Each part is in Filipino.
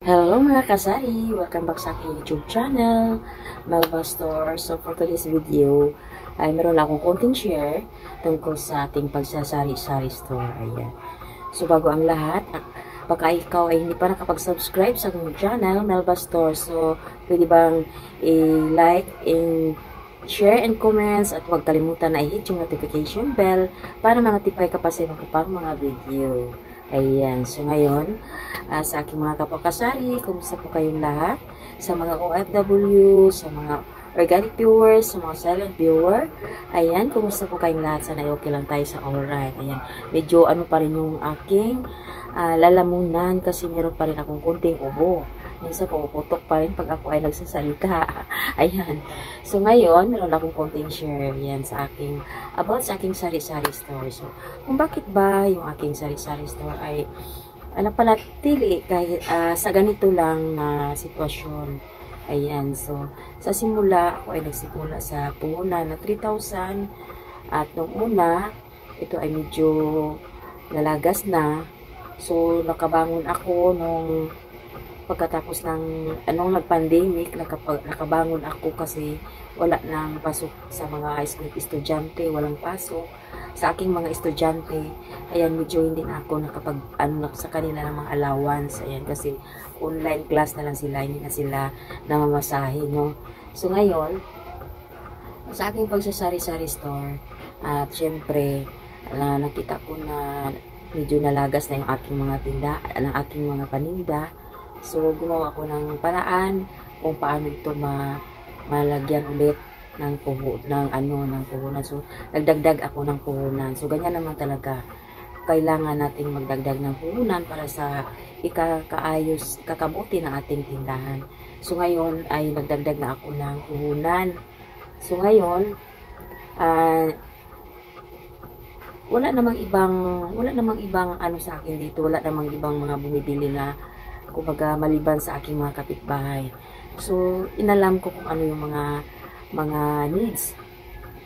Hello mga kasari! Welcome back sa aking YouTube channel, Melba Store. So for today's video, ay meron lang akong konting share tungkol sa ating pagsasari-sari store. Ayan. So bago ang lahat, baka ikaw ay hindi pa nakapag-subscribe sa aking channel, Melba Store. So pwede bang i-like, share and comments at huwag kalimutan na i-hit yung notification bell para ma-notify ka pa sa iba ko pang mga video. Ayan. So ngayon, sa aking mga kapakasari, kumusta po kayong lahat? Sa mga OFW, sa mga organic viewers, sa mga silent viewer. Ayan, kumusta po kayong lahat? Sana okay lang tayo sa alright. Ayan, medyo ano pa rin yung aking lalamunan kasi meron pa rin akong kunting ubo. Minsan puputok pa rin pag ako ay nagsasalita. Ayan. So ngayon, meron akong konting share yan sa aking, about sa aking sari-sari store. So, kung bakit ba yung aking sari-sari store ay napanatili kahit sa ganito lang na sitwasyon. Ayan. So, sa simula, ako ay nagsimula sa puhunan na 3,000. At nung una, ito ay medyo nalagas na. So, nakabangon ako nung pagkatapos ng nag-pandemic, nakabangon ako kasi wala nang pasok sa mga estudyante, walang pasok sa aking mga estudyante. Ayan, medyo hindi na ako nakapag sa kanila ng mga allowance. Ayan, kasi online class na lang sila, hindi na sila namamasahe, no? So ngayon, sa aking pagsasari-sari store, at syempre nakita ko na medyo nalagas na yung aking mga tinda, ang aking mga paninda. So, gumawa ako ng paraan kung paano ito malagyan ulit ng puhunan. So, nagdagdag ako ng puhunan. So, ganyan naman talaga. Kailangan nating magdagdag ng puhunan para sa kakabuti ng ating tindahan. So, ngayon ay nagdagdag na ako ng puhunan. So, ngayon, wala namang ibang sa akin dito. Wala namang ibang mga bumibili na kumbaga maliban sa aking mga kapitbahay. So, inalam ko kung ano yung mga needs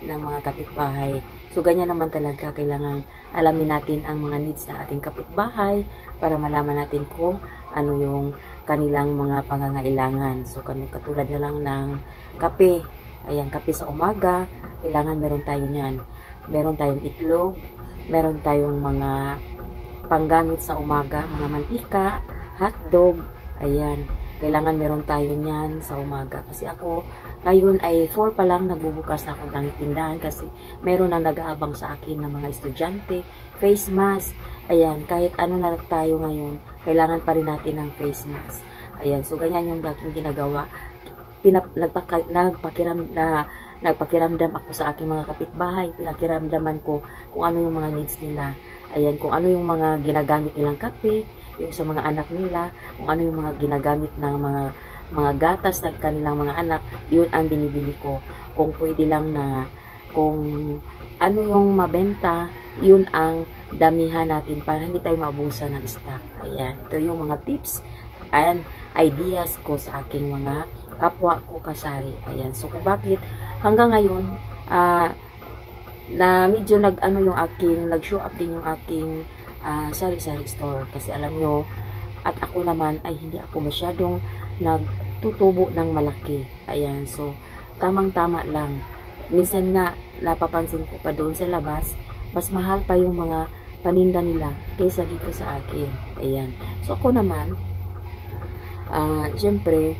ng mga kapitbahay. So, ganyan naman talaga. Kailangan alamin natin ang mga needs ng ating kapitbahay para malaman natin kung ano yung kanilang mga pangangailangan. So, katulad na lang ng kape. Ayan, kape sa umaga. Kailangan meron tayo niyan. Meron tayong itlog. Meron tayong mga panggamit sa umaga. Mga mantika, hotdog, ayan, kailangan meron tayo niyan sa umaga. Kasi ako, ngayon ay 4 pa lang nagbubukas ako ng tindahan kasi meron na nag-aabang sa akin ng mga estudyante, face mask, ayan, kahit ano na tayo ngayon, kailangan pa rin natin ng face mask. Ayan, so ganyan yung aking ginagawa. Nagpakiramdam ako sa aking mga kapitbahay, pinakiramdaman ko kung ano yung mga needs nila. Ayan, kung ano yung mga ginagamit nilang kape, yung sa mga anak nila, kung ano yung mga ginagamit ng mga gatas ng kanilang mga anak, yun ang binibili ko. Kung pwede lang na, kung ano yung mabenta, yun ang damihan natin para hindi tayo maubusan ng stock. Ayan, ito yung mga tips and ideas ko sa aking mga kapwa ko kasari. Ayan, so kung bakit hanggang ngayon, na medyo nag-show up din yung aking sari-sari store kasi alam nyo, at ako naman ay hindi ako masyadong nagtutubo ng malaki. Ayan, so tamang-tama lang. Minsan nga napapansin ko pa doon sa labas, mas mahal pa yung mga paninda nila kaysa dito sa akin. Ayan, so ako naman syempre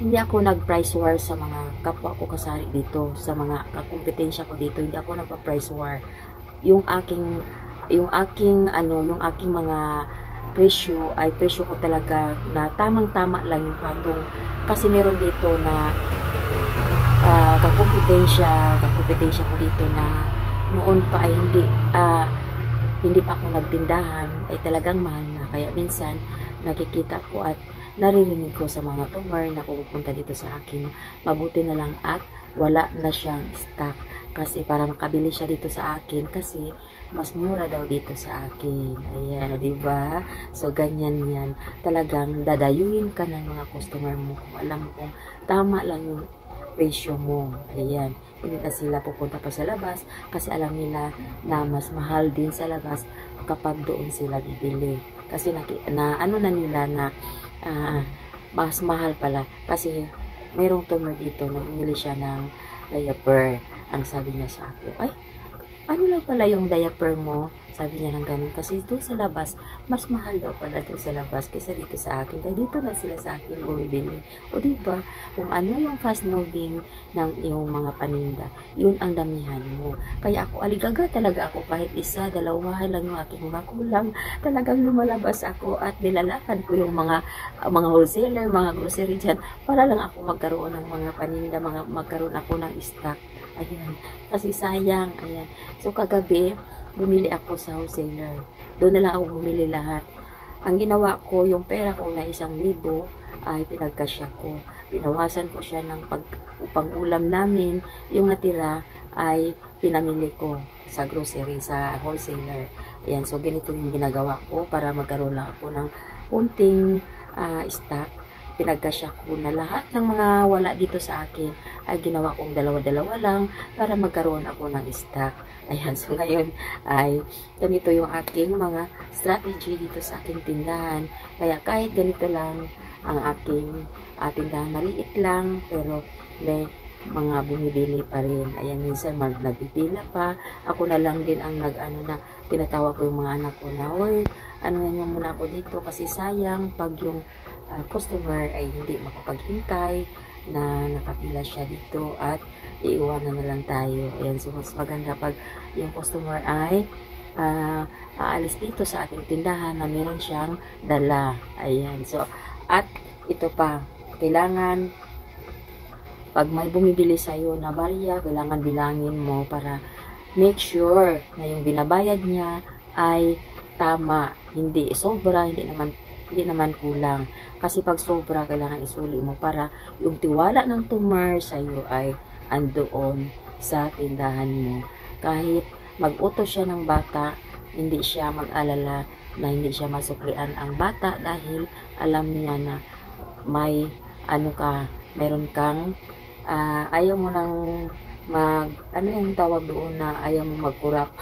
hindi ako nag-price war sa mga kapwa ko kasari dito, sa mga kakompetensya ko dito. Hindi ako nagpa-price war. Yung aking mga presyo ay presyo ko talaga na tamang-tama lang yung patong. Kasi meron dito na kakompetensya ko dito na noon pa ay hindi pa ako nagtindahan, ay talagang mahal na. Kaya minsan nakikita ko at naririnig ko sa mga tumer na pupunta dito sa akin, mabuti na lang at wala na siyang stock. Kasi para makabili siya dito sa akin kasi mas mura daw dito sa akin. Ayan, diba? So, ganyan yan. Talagang dadayuin ka ng mga customer mo kung alam mo kung tama lang yung presyo mo. Ayan. Hindi na sila pupunta pa sa labas kasi alam nila na mas mahal din sa labas kapag doon sila bibili. Kasi ano na nila na mas mahal pala. Kasi merong tumor dito na bumili siya ng diaper. Ang sabi niya sa akin, ay, ano lang pala yung diaper mo? Sabi niya ng ganun. Kasi doon sa labas, mas mahal daw pala doon sa labas kaysa dito sa akin. Kaya dito na sila sa akin bumibili. O diba, kung ano yung fast moving ng iyong mga paninda, yun ang damihan mo. Kaya ako, aligaga talaga ako kahit isa, dalawa lang yung aking mga kulang. Talagang lumalabas ako at nilalakad ko yung mga wholesaler, mga grocery dyan, para lang ako magkaroon ng mga paninda, magkaroon ako ng stock. Ayan. Kasi sayang. Ayan. So, kagabi, bumili ako sa wholesaler. Doon na lang ako bumili lahat. Ang ginawa ko, yung pera ko na 1,000 ay pinagkasya ko. Pinawasan ko siya ng pang-ulam namin. Yung natira ay pinamili ko sa grocery, sa wholesaler. Ayan. So, ganito yung ginagawa ko para magkaroon lang ako ng kunting stock. Pinagkasya ko na lahat ng mga wala dito sa akin ay ginawa kong dalawa-dalawa lang para magkaroon ako ng stock. Ayan, so ngayon ay ganito yung aking mga strategy dito sa aking tindahan. Kaya kahit ganito lang ang aking tindahan, maliit lang pero may mga bumibili pa rin. Ayan, minsan nagpipila pa. Ako na lang din ang tinatawag ko yung mga anak ko na, "Hoy, ano nyo muna ako dito kasi sayang pag yung customer ay hindi makapaghintay na nakapila siya dito at iiwanan na lang tayo." Ayan, so mas maganda pag yung customer ay aalis dito sa ating tindahan na meron siyang dala. Ayan, so at ito pa, kailangan pag may bumibili sa'yo na barya, kailangan bilangin mo para make sure na yung binabayad niya ay tama, hindi sobra, hindi naman kulang. Kasi pag sobra, kailangan isuli mo para yung tiwala ng tumor sa'yo ay andoon sa tindahan mo. Kahit mag-utos siya ng bata, hindi siya mag-alala na hindi siya masuklian ang bata dahil alam niya na may meron kang ayaw mo nang ano yung tawag doon na ayaw mo magkurap.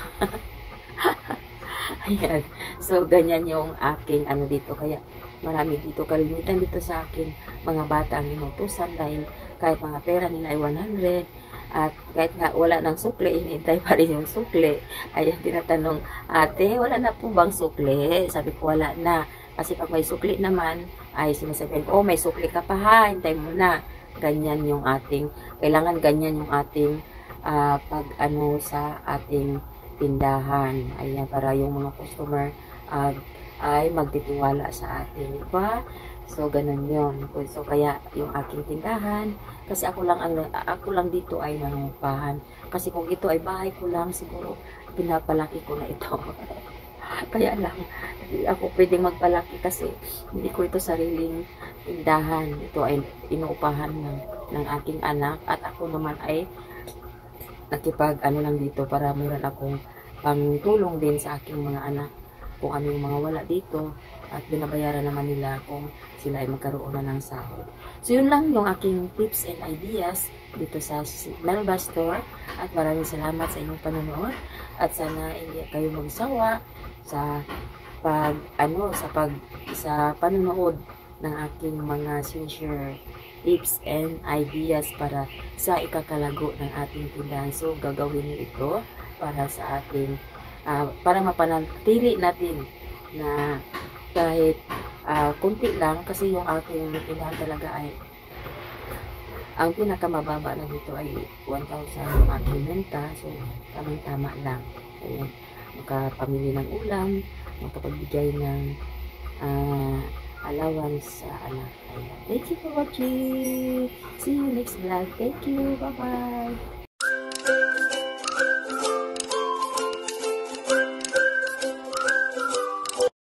Ayan. So, ganyan yung aking dito. Kaya, marami dito. Kalimitan dito sa akin, mga bata ang inutusan dahil kahit mga pera nila ay 100 at kahit nga wala ng sukle, inintay pa rin yung sukle. Ayan, tinatanong, "Ate, wala na po bang sukle?" Sabi ko, wala na. Kasi pag may sukle naman, ay sinasabihin ko, "Oh, may sukle ka pa ha, hintay mo na." Ganyan yung kailangan ganyan yung ating sa ating tindahan. Ayan, para yung mga customer ay magtitiwala sa atin, diba? So, ganun yun. So, kaya yung aking tindahan, kasi ako lang dito ay nangungupahan. Kasi kung ito ay bahay ko lang, siguro pinapalaki ko na ito. Kaya lang, hindi ako pwedeng magpalaki kasi hindi ko ito sariling tindahan. Ito ay inuupahan ng aking anak at ako naman ay lang dito para meron akong pangtulong din sa aking mga anak kung ano yung mga wala dito at binabayaran naman nila kung sila ay magkaroon na ng sahod. So, yun lang yung aking tips and ideas dito sa Melba Store at maraming salamat sa inyong panonood at sana hindi kayo magsawa sa panonood ng aking mga sinishare tips and ideas para sa ikakalago ng ating tindahan. So, gagawin niyo ito para sa ating para mapanatili natin na kahit kunti lang kasi yung ating tindahan talaga ay ang pinakamababa na dito ay 1,000 yung aking benta. So, tamang-tama lang. Ayan, makapamili ng ulam, makapagbigay ng allowance sa anak. Ayan. Thank you for watching. See you next vlog. Thank you. Bye-bye.